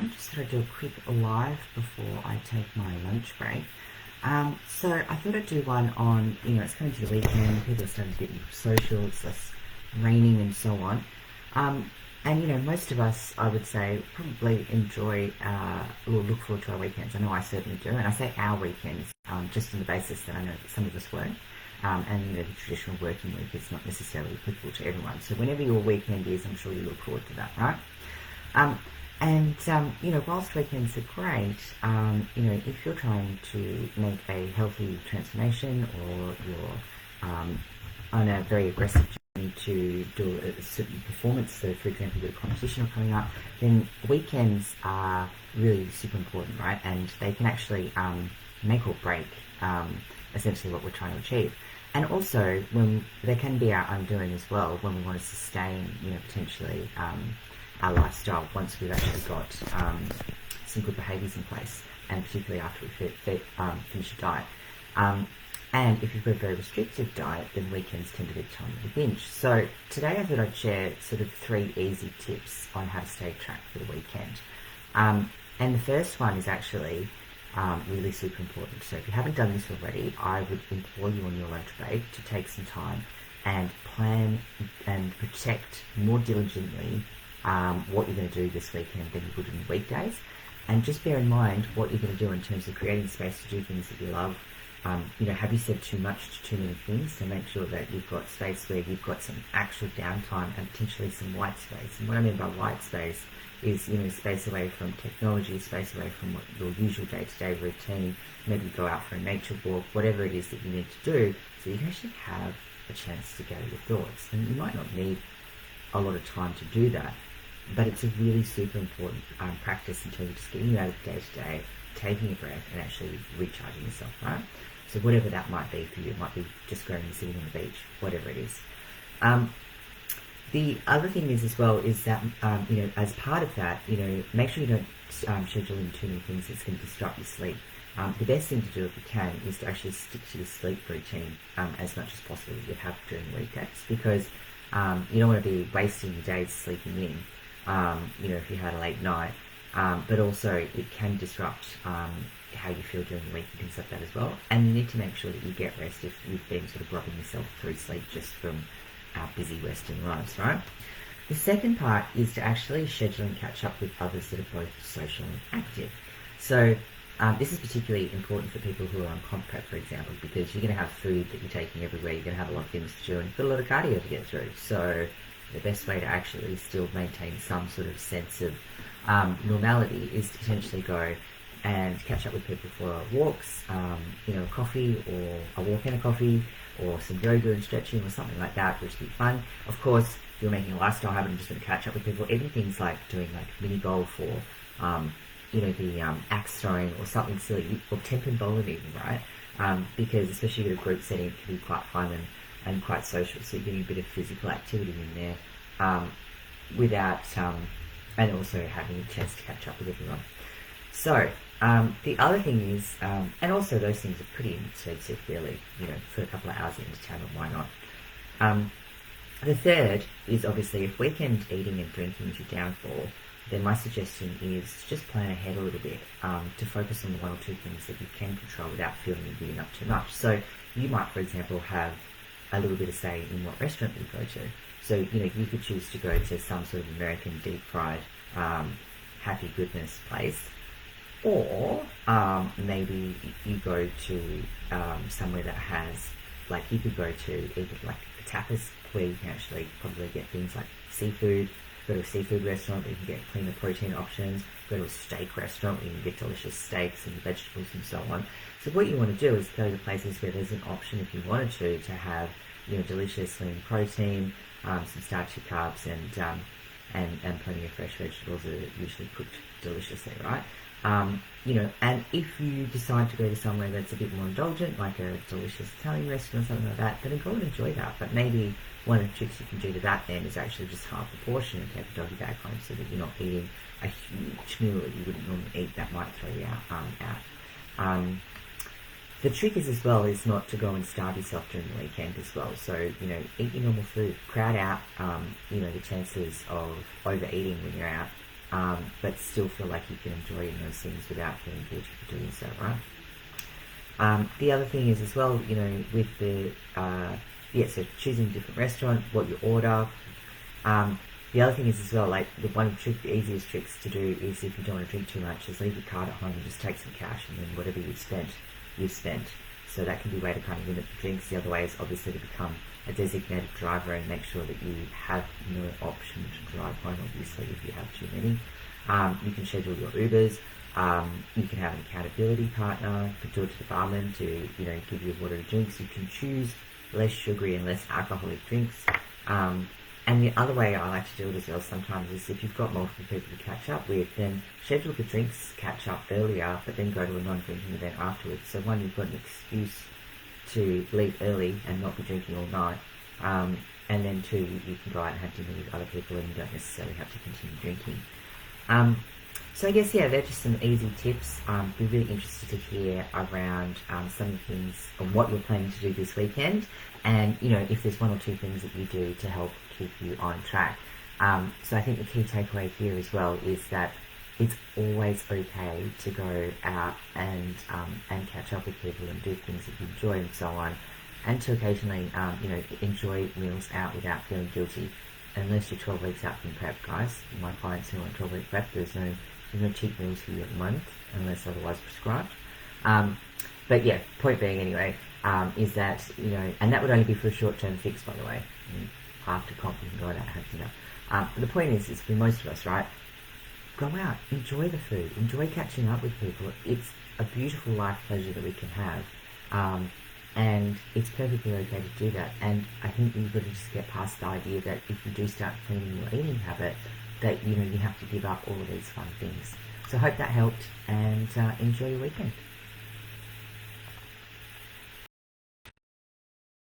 everyone. Just thought I'd do a quick live before I take my lunch break. So I thought I'd do one on, it's coming to the weekend, people are starting to get more social, it's less raining and so on. And most of us, I would say, probably enjoy or look forward to our weekends. I know I certainly do, and I say our weekends just on the basis that I know that some of us work. And the traditional working week is not necessarily applicable to everyone. So whenever your weekend is, I'm sure you look forward to that, right? Whilst weekends are great, if you're trying to make a healthy transformation or you're on a very aggressive journey to do a certain performance, so for example, you've got a competition coming up, then weekends are really super important, right? And they can actually make or break essentially what we're trying to achieve. And also, when they can be our undoing as well, when we want to sustain, potentially our lifestyle once we've actually got some good behaviours in place, and particularly after we finish a diet. And if you've got a very restrictive diet, then weekends tend to be time to binge. So today I thought I'd share sort of 3 easy tips on how to stay track for the weekend. And the first one is actually really super important. So if you haven't done this already, I would implore you on your lunch break to take some time and plan and protect more diligently what you're going to do this weekend than you would in the weekdays. And just bear in mind what you're going to do in terms of creating space to do things that you love. Have you said too much to too many things? So make sure that you've got space where you've got some actual downtime and potentially some white space. And what I mean by white space is, space away from technology, space away from what your usual day-to-day routine. Maybe go out for a nature walk, whatever it is that you need to do, so you can actually have a chance to gather your thoughts. And you might not need a lot of time to do that, but it's a really super important practice in terms of just getting you out of day-to-day, taking a breath, and actually recharging yourself, right? So whatever that might be for you, it might be just going and sitting on the beach, whatever it is. The other thing is as well is that, as part of that, make sure you don't schedule in too many things that's going to disrupt your sleep. The best thing to do if you can is to actually stick to your sleep routine as much as possible that you have during the weekdays, because you don't want to be wasting your days sleeping in, if you had a late night, but also it can disrupt how you feel during the week and things like that as well. And you need to make sure that you get rest if you've been sort of robbing yourself through sleep just from our busy Western lives, right? The second part is to actually schedule and catch up with others that are both social and active. So this is particularly important for people who are on comp prep, for example, because you're going to have food that you're taking everywhere, you're going to have a lot of things to do, and you've got a lot of cardio to get through. So the best way to actually still maintain some sort of sense of normality is to potentially go and catch up with people for walks, coffee, or a walk and a coffee, or some yoga and stretching or something like that, which would be fun. Of course, if you're making a lifestyle habit and just going to catch up with people, even things like doing like mini golf or, the axe throwing or something silly, or temple bowling even, right? Because especially with a group setting, it can be quite fun and quite social, so you're getting a bit of physical activity in there without, and also having a chance to catch up with everyone. So, the other thing is, and also those things are pretty inexpensive really, for a couple of hours at entertainment, why not? The third is obviously if weekend eating and drinking is your downfall, then my suggestion is just plan ahead a little bit to focus on the 1 or 2 things that you can control without feeling you're giving up too much. So you might, for example, have a little bit of say in what restaurant you go to. So, you could choose to go to some sort of American deep-fried happy goodness place, or maybe you go to somewhere that has, like, you could go to either like a tapas where you can actually probably get things like seafood, go to a seafood restaurant where you can get cleaner protein options, go to a steak restaurant where you can get delicious steaks and vegetables and so on. So what you want to do is go to places where there's an option, if you wanted to have, delicious lean protein, some starchy carbs, and plenty of fresh vegetables that are usually cooked deliciously, right? And if you decide to go to somewhere that's a bit more indulgent, like a delicious Italian restaurant or something like that, then go and enjoy that. But maybe one of the tricks you can do to that then is actually just half the portion and take a doggy bag home, so that you're not eating a huge meal that you wouldn't normally eat that might throw you out. The trick is as well is not to go and starve yourself during the weekend as well. So, eat your normal food. Crowd out, the chances of overeating when you're out. but still feel like you can enjoy those things without feeling guilty for doing so, right? The other thing is as well, with the, so choosing a different restaurant, what you order. The other thing is as well, like the easiest tricks to do is, if you don't want to drink too much, is leave your card at home and just take some cash, and then whatever you've spent. So that can be a way to kind of limit the drinks. The other way is obviously to become a designated driver and make sure that you have no option to drive home, obviously, if you have too many. You can schedule your Ubers. You can have an accountability partner. You can do it to the barman to, give you water drinks. You can choose less sugary and less alcoholic drinks. And the other way I like to do it as well sometimes is, if you've got multiple people to catch up with, then schedule the drinks catch up earlier, but then go to a non-drinking event afterwards. So one, you've got an excuse to leave early and not be drinking all night. And then two, you can go out and have dinner with other people, and you don't necessarily have to continue drinking. So I guess, they're just some easy tips. Be really interested to hear around some of the things on what you're planning to do this weekend, and, if there's one or two things that you do to help keep you on track. So I think the key takeaway here as well is that it's always okay to go out and catch up with people and do things that you enjoy and so on, and to occasionally, enjoy meals out without feeling guilty. Unless you're 12 weeks out from prep, guys. My clients who are on 12-week prep, there's no cheap meals for you at the moment, unless otherwise prescribed. But yeah, point being anyway, is that, and that would only be for a short-term fix, by the way. After comp, you can go out and have dinner. But the point is for most of us, right? Go out, enjoy the food, enjoy catching up with people. It's a beautiful life pleasure that we can have. And it's perfectly okay to do that. And I think you've got to just get past the idea that if you do start cleaning your eating habit, that, you have to give up all of these fun things. So I hope that helped, and enjoy your weekend.